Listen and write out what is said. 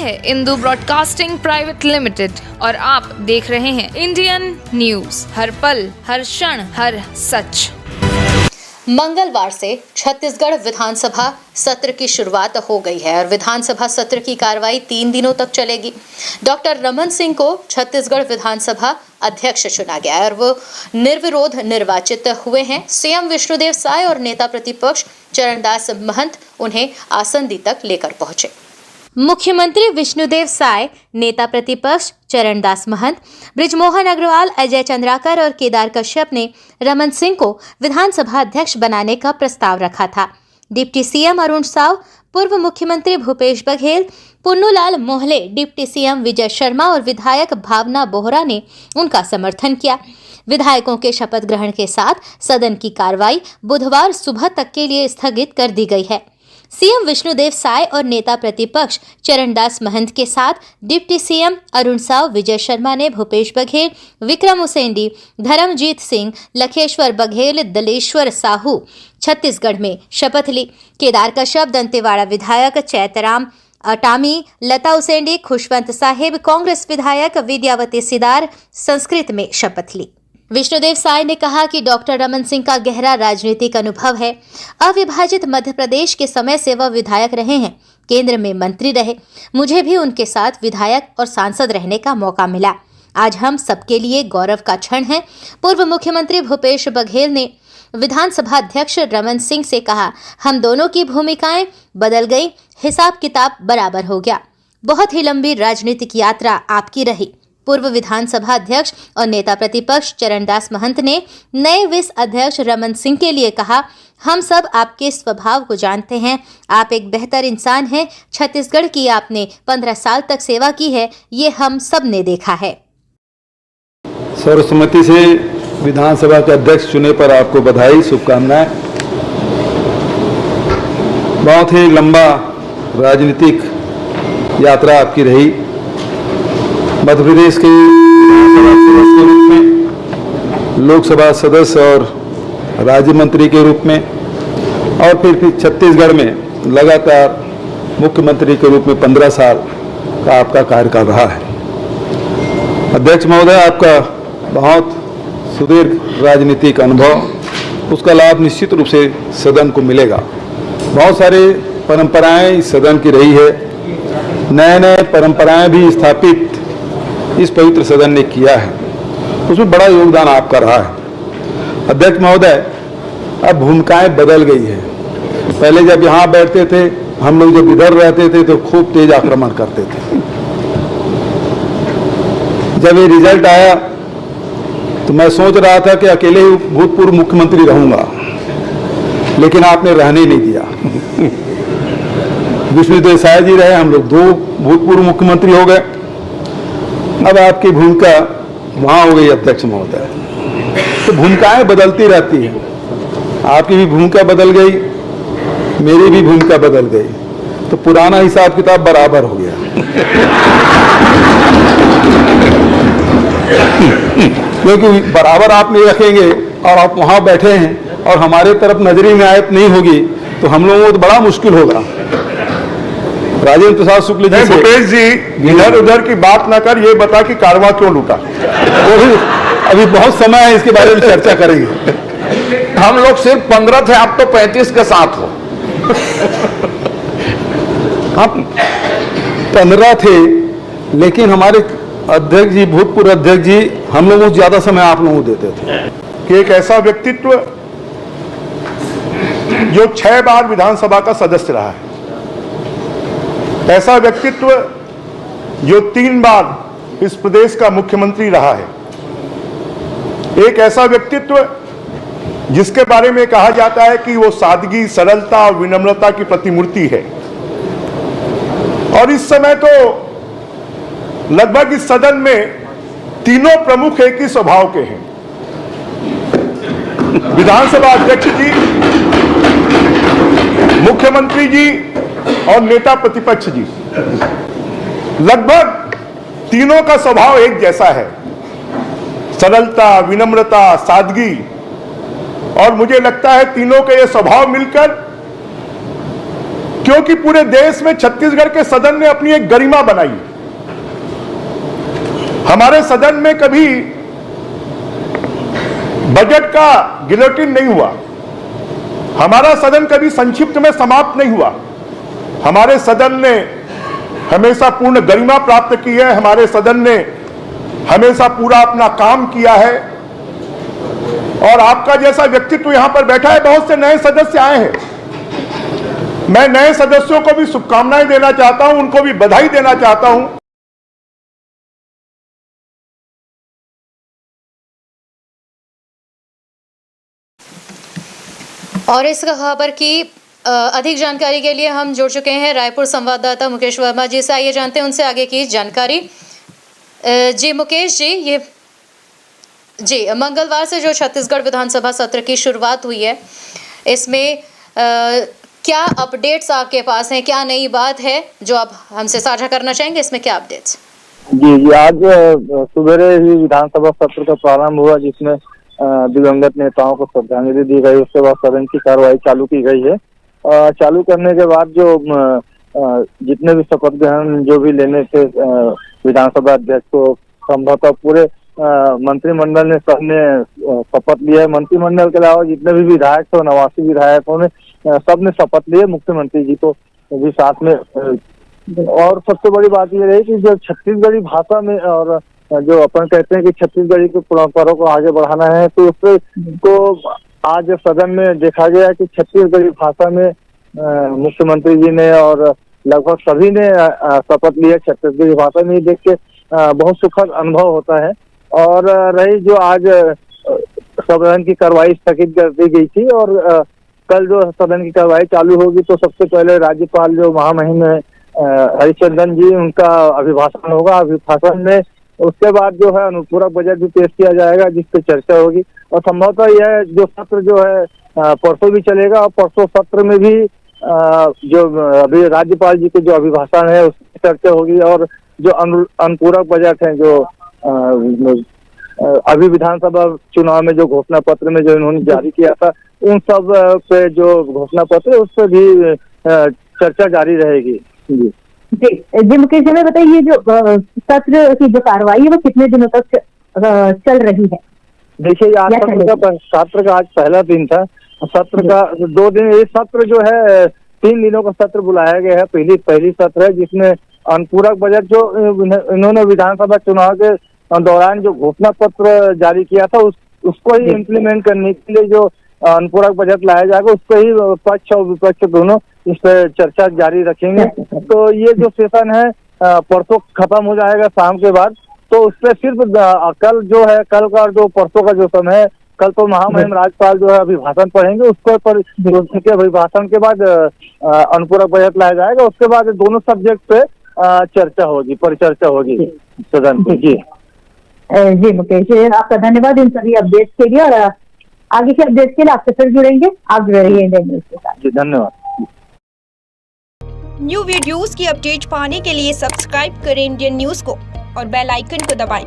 है Indu broadcasting private limited और आप देख रहे हैं इंडियन न्यूज, हर पल, हर क्षण, हर सच। मंगलवार से छत्तीसगढ़ विधानसभा सत्र की शुरुआत हो गई है और विधानसभा सत्र की कार्रवाई 3 दिनों तक चलेगी। डॉक्टर रमन सिंह को छत्तीसगढ़ विधानसभा अध्यक्ष चुना गया है और वो निर्विरोध निर्वाचित हुए हैं। सीएम विष्णुदेव साय और नेता प्रतिपक्ष चरणदास महंत उन्हें आसंदी तक लेकर पहुंचे। मुख्यमंत्री विष्णुदेव साय, नेता प्रतिपक्ष चरणदास महंत, बृजमोहन अग्रवाल, अजय चंद्राकर और केदार कश्यप ने रमन सिंह को विधानसभा अध्यक्ष बनाने का प्रस्ताव रखा था। डिप्टी सीएम अरुण साव, पूर्व मुख्यमंत्री भूपेश बघेल, पुन्नूलाल मोहले, डिप्टी सीएम विजय शर्मा और विधायक भावना बोहरा ने उनका समर्थन किया। विधायकों के शपथ ग्रहण के साथ सदन की कार्रवाई बुधवार सुबह तक के लिए स्थगित कर दी गई है। सीएम विष्णुदेव साय और नेता प्रतिपक्ष चरणदास महंत के साथ डिप्टी सीएम अरुण साव, विजय शर्मा ने भूपेश बघेल, विक्रम उसेंडी, धर्मजीत सिंह, लखेश्वर बघेल, दलेश्वर साहू छत्तीसगढ़ में शपथ ली। केदार कश्यप, दंतेवाड़ा विधायक चैतराम अटामी, लता उसेंडी, खुशवंत साहिब, कांग्रेस विधायक विद्यावती सिदार संस्कृत में शपथ ली। विष्णुदेव साय ने कहा कि डॉक्टर रमन सिंह का गहरा राजनीतिक अनुभव है। अविभाजित मध्य प्रदेश के समय से वह विधायक रहे हैं, केंद्र में मंत्री रहे। मुझे भी उनके साथ विधायक और सांसद रहने का मौका मिला। आज हम सबके लिए गौरव का क्षण है। पूर्व मुख्यमंत्री भूपेश बघेल ने विधानसभा अध्यक्ष रमन सिंह से कहा, हम दोनों की भूमिकाएं बदल गई, हिसाब किताब बराबर हो गया। बहुत ही लंबी राजनीतिक यात्रा आपकी रही। पूर्व विधानसभा अध्यक्ष और नेता प्रतिपक्ष चरणदास महंत ने नए विस अध्यक्ष रमन सिंह के लिए कहा, हम सब आपके स्वभाव को जानते हैं, आप एक बेहतर इंसान हैं। छत्तीसगढ़ की आपने 15 साल तक सेवा की है, ये हम सब ने देखा है। सर्वसम्मति से विधानसभा के अध्यक्ष चुने पर आपको बधाई, शुभकामनाएं। बहुत ही लंबा राजनीतिक यात्रा आपकी रही। मध्य प्रदेश के सदस्य के रूप में, लोकसभा सदस्य और राज्य मंत्री के रूप में, और फिर छत्तीसगढ़ में लगातार मुख्यमंत्री के रूप में 15 साल का आपका कार्यकाल रहा है। अध्यक्ष महोदय, आपका बहुत सुदीर्घ राजनीतिक अनुभव, उसका लाभ निश्चित रूप से सदन को मिलेगा। बहुत सारी परंपराएं इस सदन की रही है, नए परंपराएं भी स्थापित इस पवित्र सदन ने किया है, उसमें बड़ा योगदान आपका रहा है। अध्यक्ष महोदय, अब भूमिकाएं बदल गई है। पहले जब यहाँ बैठते थे, हम लोग जब इधर रहते थे तो खूब तेज आक्रमण करते थे। जब ये रिजल्ट आया तो मैं सोच रहा था कि अकेले ही भूतपूर्व मुख्यमंत्री रहूंगा, लेकिन आपने रहने नहीं दिया। विष्णुदेव साय जी रहे, हम लोग 2 भूतपूर्व मुख्यमंत्री हो गए। अब आपकी भूमिका वहां हो गई अध्यक्ष महोदय। तो भूमिकाएं बदलती रहती हैं, आपकी भी भूमिका बदल गई, मेरी भी भूमिका बदल गई, तो पुराना हिसाब किताब बराबर हो गया। क्योंकि बराबर आप नहीं रखेंगे और आप वहां बैठे हैं और हमारे तरफ नजरी में आयत नहीं होगी तो हम लोगों को तो बड़ा मुश्किल होगा। राजेंद्र प्रसाद शुक्ल जी, भूपेश जी, इधर उधर की बात ना कर, ये बता कि कारवा क्यों लूटा। वो भी अभी बहुत समय है, इसके बारे में चर्चा करेंगे। हम लोग सिर्फ 15 थे, आप तो 35 के साथ हो। हम 15 थे, लेकिन हमारे अध्यक्ष जी, भूतपूर्व अध्यक्ष जी, हम लोगों को ज्यादा समय आप लोगों को देते थे। कि एक ऐसा व्यक्तित्व जो 6 बार विधानसभा का सदस्य रहा है, ऐसा व्यक्तित्व जो 3 बार इस प्रदेश का मुख्यमंत्री रहा है, एक ऐसा व्यक्तित्व जिसके बारे में कहा जाता है कि वो सादगी, सरलता और विनम्रता की प्रतिमूर्ति है। और इस समय तो लगभग इस सदन में तीनों प्रमुख एक ही स्वभाव के हैं। विधानसभा अध्यक्ष जी, मुख्यमंत्री जी और नेता प्रतिपक्ष जी, लगभग तीनों का स्वभाव एक जैसा है, सरलता, विनम्रता, सादगी। और मुझे लगता है तीनों के ये स्वभाव मिलकर क्योंकि पूरे देश में छत्तीसगढ़ के सदन ने अपनी एक गरिमा बनाई। हमारे सदन में कभी बजट का गिलोटिन नहीं हुआ, हमारा सदन कभी संक्षिप्त में समाप्त नहीं हुआ। हमारे सदन ने हमेशा पूर्ण गरिमा प्राप्त की है, हमारे सदन ने हमेशा पूरा अपना काम किया है। और आपका जैसा व्यक्तित्व यहां पर बैठा है, बहुत से नए सदस्य आए हैं। मैं नए सदस्यों को भी शुभकामनाएं देना चाहता हूं, उनको भी बधाई देना चाहता हूं। और इस खबर की अधिक जानकारी के लिए हम जुड़ चुके हैं रायपुर संवाददाता मुकेश वर्मा जी से। आइए जानते हैं उनसे आगे की जानकारी। जी मुकेश जी, मंगलवार से जो छत्तीसगढ़ विधानसभा सत्र की शुरुआत हुई है, इसमें क्या अपडेट्स आपके पास हैं, क्या नई बात है जो आप हमसे साझा करना चाहेंगे? इसमें क्या अपडेट्स? जी, आज सुबह ही विधानसभा सत्र का प्रारंभ हुआ, जिसमें दिवंगत नेताओं को श्रद्धांजलि दी गई। उसके बाद सदन की कार्रवाई चालू की गई है। चालू करने के बाद जो जितने भी शपथ ग्रहण जो भी लेने थे विधानसभा अध्यक्ष को, संभवतः पूरे मंत्रिमंडल ने सबने शपथ लिया है। मंत्रिमंडल के अलावा जितने भी विधायक थे, 89 विधायकों ने सबने शपथ लिए, मुख्यमंत्री जी को भी साथ में। और सबसे बड़ी बात यह रही कि जो छत्तीसगढ़ी भाषा में, और जो अपन कहते हैं कि छत्तीसगढ़ी की परंपरा को आगे बढ़ाना है, तो उसको को आज सदन में देखा गया कि छत्तीसगढ़ी भाषा में मुख्यमंत्री जी ने और लगभग सभी ने शपथ लिया छत्तीसगढ़ी भाषा में। देख के बहुत सुखद अनुभव होता है। और रही जो आज सदन की कार्रवाई स्थगित कर दी गई थी, और कल जो सदन की कार्रवाई चालू होगी, तो सबसे पहले राज्यपाल जो महामहिम हरिचंदन जी, उनका अभिभाषण होगा। अभिभाषण में उसके बाद जो है अनुपूरक बजट भी पेश किया जाएगा, जिस पे चर्चा होगी। और संभवतः यह जो सत्र जो है परसों भी चलेगा, और परसों सत्र में भी जो अभी राज्यपाल जी के जो अभिभाषण है उसकी चर्चा होगी। और जो अनुपूरक बजट है, जो अभी विधानसभा चुनाव में जो घोषणा पत्र में जो इन्होंने जारी किया था, उन सब पे जो घोषणा पत्र है उस पर भी चर्चा जारी रहेगी। जी मुकेश जी, बताइए ये जो सत्र की जो कार्रवाई है वो कितने दिनों तक चल रही है? देखिए, आज सत्र का आज पहला दिन था। सत्र का 2 दिन, ये सत्र जो है 3 दिनों का सत्र बुलाया गया है। पहली सत्र है जिसमें अनुपूरक बजट जो इन्होंने विधानसभा चुनाव के दौरान जो घोषणा पत्र जारी किया था, उसको ही इम्प्लीमेंट करने के लिए जो अनुपूरक बजट लाया जाएगा, उस पर ही पक्ष और विपक्ष दोनों इस पर चर्चा जारी रखेंगे। तो ये जो सेशन है परसों खत्म हो जाएगा शाम के बाद। तो उस पर सिर्फ कल जो है, कल का जो परसों का जो समय है, कल तो महामहिम राज्यपाल जो है अभिभाषण पढ़ेंगे, उसके पर उसके अभिभाषण के बाद अनुपूरक बजट लाया जाएगा। उसके बाद दोनों सब्जेक्ट पे चर्चा होगी, परिचर्चा होगी सदन में। जी मुकेश जी, आपका धन्यवाद इन सभी अपडेट्स के लिए, और आगे के अपडेट्स के लिए आपसे फिर जुड़ेंगे। आप जुड़े रहिए इंडियन न्यूज के साथ। जी धन्यवाद। न्यू वीडियोस की अपडेट पाने के लिए सब्सक्राइब करें इंडियन न्यूज को और बेल आइकन को दबाएं।